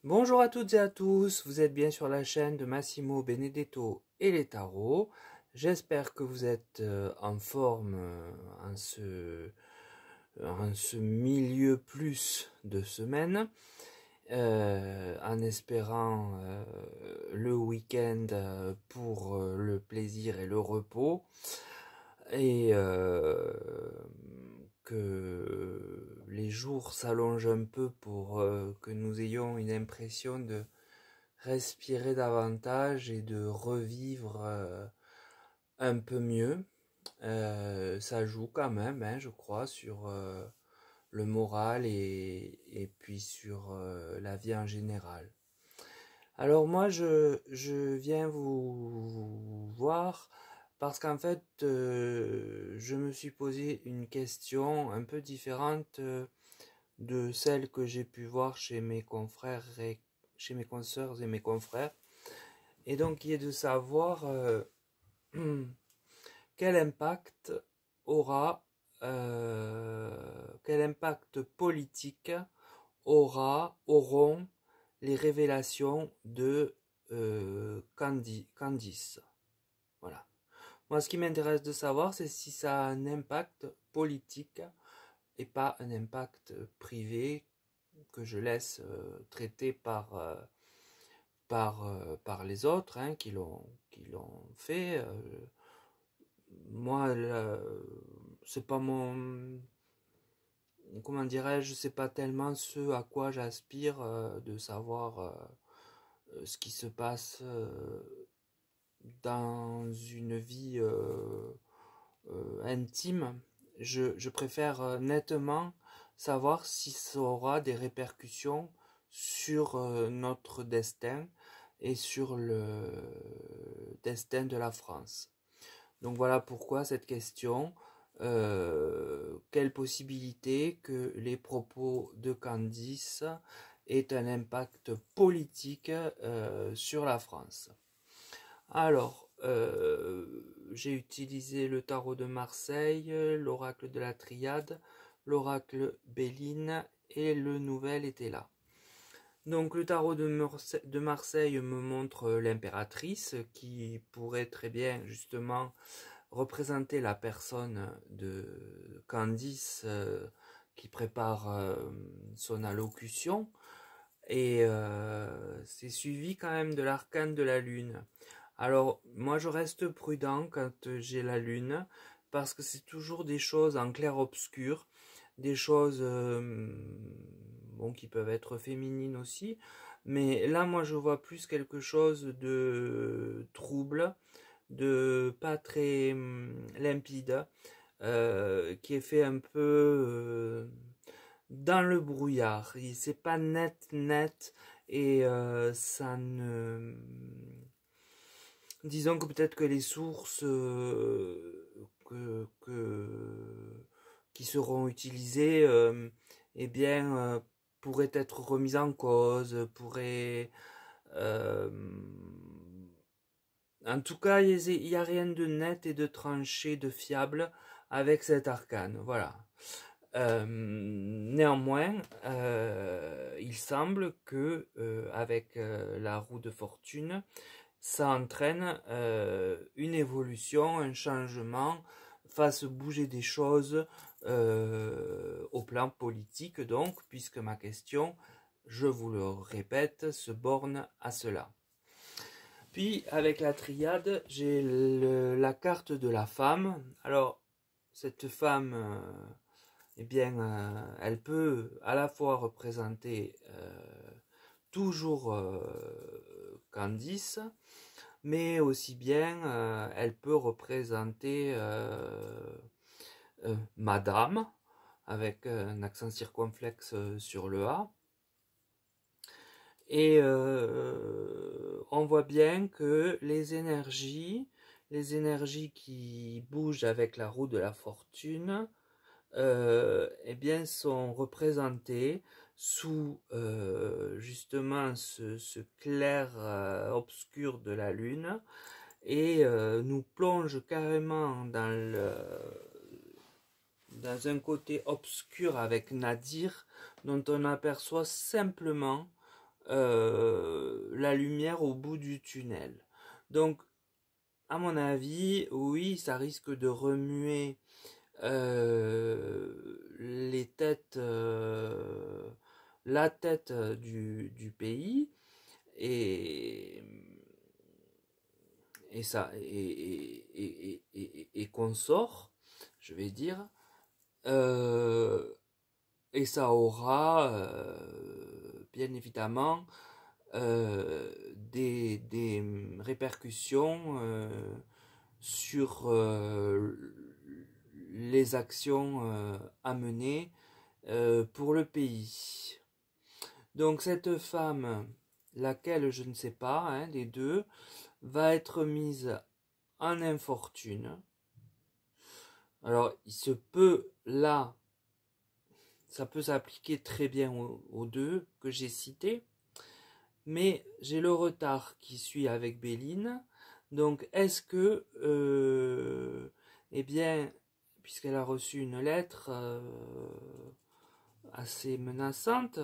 Bonjour à toutes et à tous, vous êtes bien sur la chaîne de Massimo Benedetto et les tarots. J'espère que vous êtes en forme en ce milieu plus de semaine, en espérant le week-end pour le plaisir et le repos, et que les jours s'allongent un peu pour que nous ayons une impression de respirer davantage et de revivre un peu mieux. Ça joue quand même, hein, je crois, sur le moral et puis sur la vie en général. Alors moi, je viens vous voir parce qu'en fait, je me suis posé une question un peu différente de celle que j'ai pu voir chez mes confrères et chez mes consoeurs et mes confrères. Et donc, il est de savoir quel impact quel impact politique auront les révélations de Candice. Voilà. Moi, ce qui m'intéresse de savoir, c'est si ça a un impact politique et pas un impact privé que je laisse traiter par les autres, hein, qui l'ont fait. Moi, c'est pas mon, comment dirais-je, c'est pas tellement ce à quoi j'aspire, de savoir ce qui se passe dans une vie intime. Je préfère nettement savoir si ça aura des répercussions sur notre destin et sur le destin de la France. Donc voilà pourquoi cette question. Quelle possibilité que les propos de Candice aient un impact politique sur la France. Alors, j'ai utilisé le tarot de Marseille, l'oracle de la Triade, l'oracle Béline et le nouvel était là. Donc le tarot de Marseille me montre l'impératrice qui pourrait très bien justement représenter la personne de Candice qui prépare son allocution. Et c'est suivi quand même de l'arcane de la lune. Alors moi je reste prudent quand j'ai la lune parce que c'est toujours des choses en clair-obscur, des choses bon, qui peuvent être féminines aussi, mais là moi je vois plus quelque chose de trouble, de pas très limpide, qui est fait un peu dans le brouillard. C'est pas net et ça ne. Disons que peut-être que les sources qui seront utilisées, eh bien, pourraient être remises en cause, pourraient. euh, En tout cas, il n'y a rien de net et de tranché, de fiable avec cet arcane. Voilà. Néanmoins, il semble que avec la roue de fortune, ça entraîne une évolution, un changement, fasse bouger des choses au plan politique, donc, puisque ma question, je vous le répète, se borne à cela. Puis avec la triade, j'ai la carte de la femme. Alors, cette femme, eh bien, elle peut à la fois représenter toujours Candice, mais aussi bien elle peut représenter Madame, avec un accent circonflexe sur le A. Et on voit bien que les énergies qui bougent avec la roue de la fortune, eh bien, sont représentées sous justement ce clair obscur de la lune et nous plonge carrément dans un côté obscur avec Nadir dont on aperçoit simplement la lumière au bout du tunnel. Donc, à mon avis, oui, ça risque de remuer les têtes, la tête du pays et, et consort, je vais dire. Euh, et ça aura bien évidemment des répercussions sur les actions à mener pour le pays. Donc cette femme, laquelle je ne sais pas, hein, des deux, va être mise en infortune. Alors il se peut là, ça peut s'appliquer très bien aux deux que j'ai cités, mais j'ai le retard qui suit avec Béline. Donc est-ce que, eh bien, puisqu'elle a reçu une lettre assez menaçante,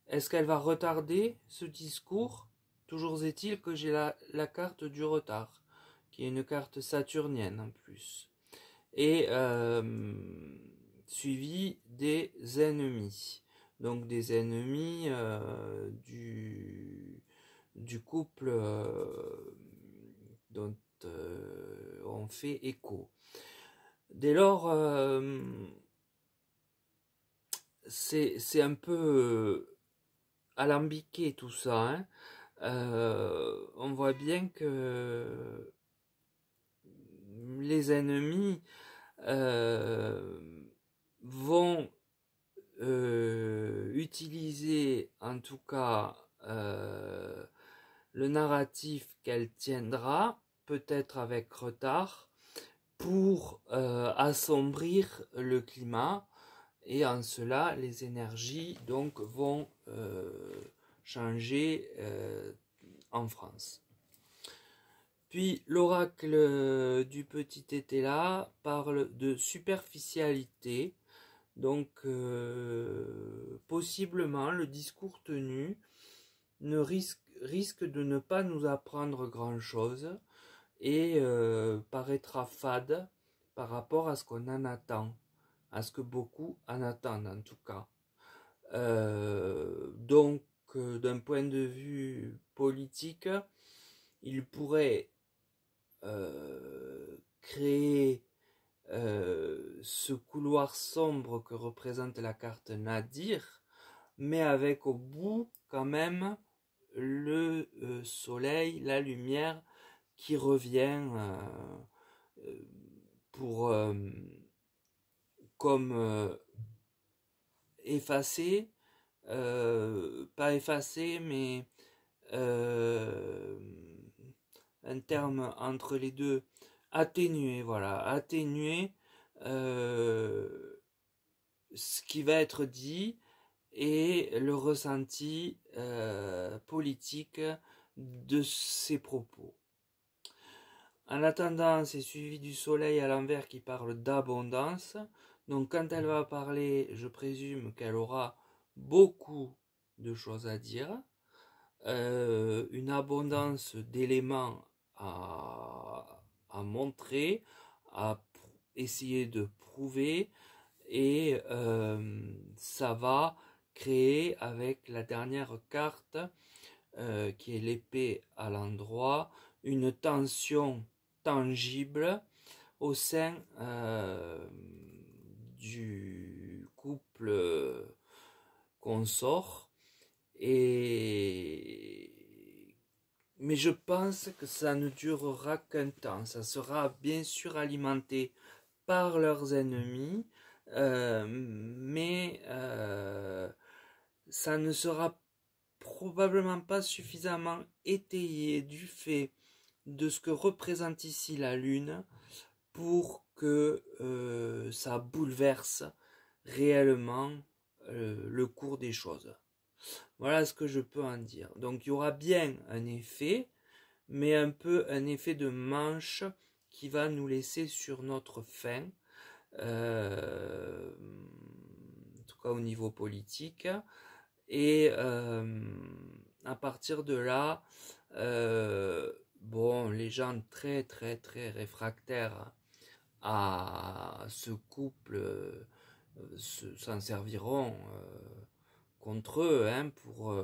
est-ce qu'elle va retarder ce discours? Toujours est-il que j'ai la carte du retard, qui est une carte saturnienne en plus, et suivi des ennemis. Donc des ennemis du couple dont on fait écho. Dès lors, c'est un peu alambiqué tout ça. Hein. On voit bien que les ennemis vont utiliser en tout cas le narratif qu'elle tiendra, peut-être avec retard, pour assombrir le climat, et en cela les énergies donc vont changer en France. Puis l'oracle du petit Tétela parle de superficialité, donc possiblement le discours tenu risque de ne pas nous apprendre grand-chose et paraîtra fade par rapport à ce qu'on en attend, à ce que beaucoup en attendent en tout cas. Donc d'un point de vue politique, il pourrait créer ce couloir sombre que représente la carte Nadir, mais avec au bout quand même le soleil, la lumière qui revient pour comme effacer, pas effacer, mais un terme entre les deux, atténuer, voilà, atténuer ce qui va être dit et le ressenti politique de ces propos. En attendant, c'est suivi du soleil à l'envers qui parle d'abondance. Donc quand elle va parler, je présume qu'elle aura beaucoup de choses à dire. Une abondance d'éléments à montrer, à essayer de prouver, et ça va créer avec la dernière carte qui est l'épée à l'endroit une tension tangible au sein du couple consort. Mais je pense que ça ne durera qu'un temps. Ça sera bien sûr alimenté par leurs ennemis, mais ça ne sera probablement pas suffisamment étayé du fait de ce que représente ici la Lune pour que ça bouleverse réellement le cours des choses. Voilà ce que je peux en dire. Donc il y aura bien un effet, mais un peu un effet de manche qui va nous laisser sur notre faim, en tout cas au niveau politique, et à partir de là, bon, les gens très réfractaires à ce couple s'en serviront contre eux, hein, pour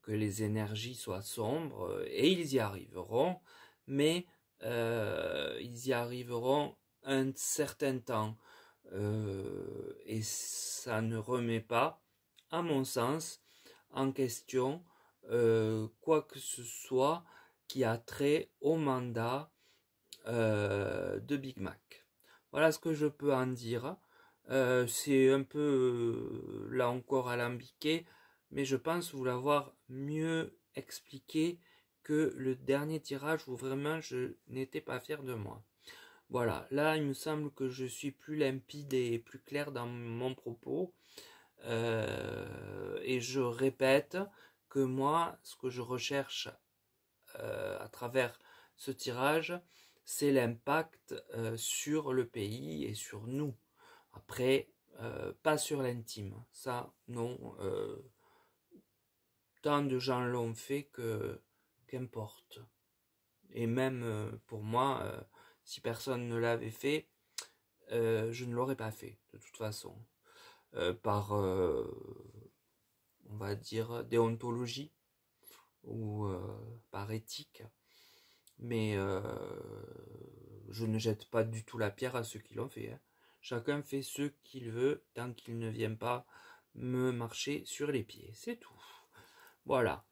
que les énergies soient sombres, et ils y arriveront, mais ils y arriveront un certain temps, et ça ne remet pas, à mon sens, en question quoi que ce soit qui a trait au mandat de Big Mac. Voilà ce que je peux en dire. C'est un peu, là encore, alambiqué, mais je pense vous l'avoir mieux expliqué que le dernier tirage où vraiment je n'étais pas fier de moi. Voilà, là il me semble que je suis plus limpide et plus clair dans mon propos. Et je répète que moi, ce que je recherche à travers ce tirage, c'est l'impact sur le pays et sur nous. Après, pas sur l'intime. Ça, non. Tant de gens l'ont fait que qu'importe. Et même pour moi, si personne ne l'avait fait, je ne l'aurais pas fait, de toute façon. Par, on va dire, déontologie ou par éthique. Mais je ne jette pas du tout la pierre à ceux qui l'ont fait. Hein. Chacun fait ce qu'il veut tant qu'il ne vient pas me marcher sur les pieds. C'est tout. Voilà.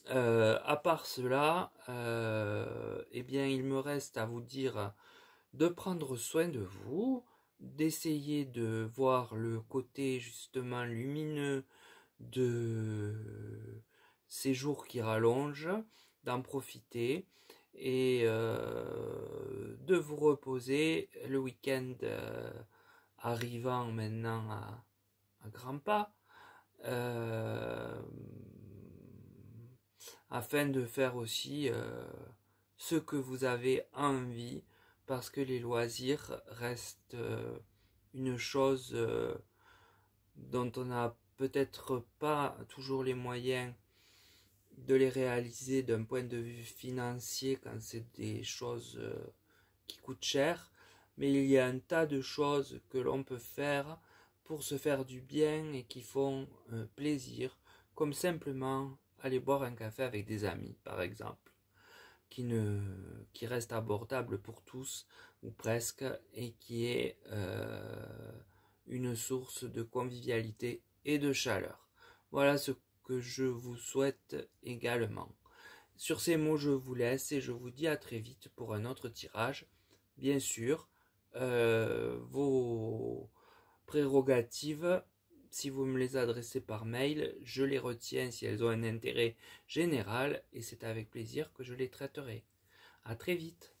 À part cela, eh bien, il me reste à vous dire de prendre soin de vous, d'essayer de voir le côté justement lumineux de ces jours qui rallongent, d'en profiter et de vous reposer le week-end arrivant maintenant à grands pas, afin de faire aussi ce que vous avez envie, parce que les loisirs restent une chose dont on n'a peut-être pas toujours les moyens de les réaliser d'un point de vue financier quand c'est des choses qui coûtent cher, mais il y a un tas de choses que l'on peut faire pour se faire du bien et qui font plaisir, comme simplement aller boire un café avec des amis, par exemple, qui reste abordable pour tous, ou presque, et qui est une source de convivialité et de chaleur. Voilà ce que je vous souhaite également. Sur ces mots, je vous laisse et je vous dis à très vite pour un autre tirage. Bien sûr, vos prérogatives, si vous me les adressez par mail, je les retiens si elles ont un intérêt général et c'est avec plaisir que je les traiterai. À très vite.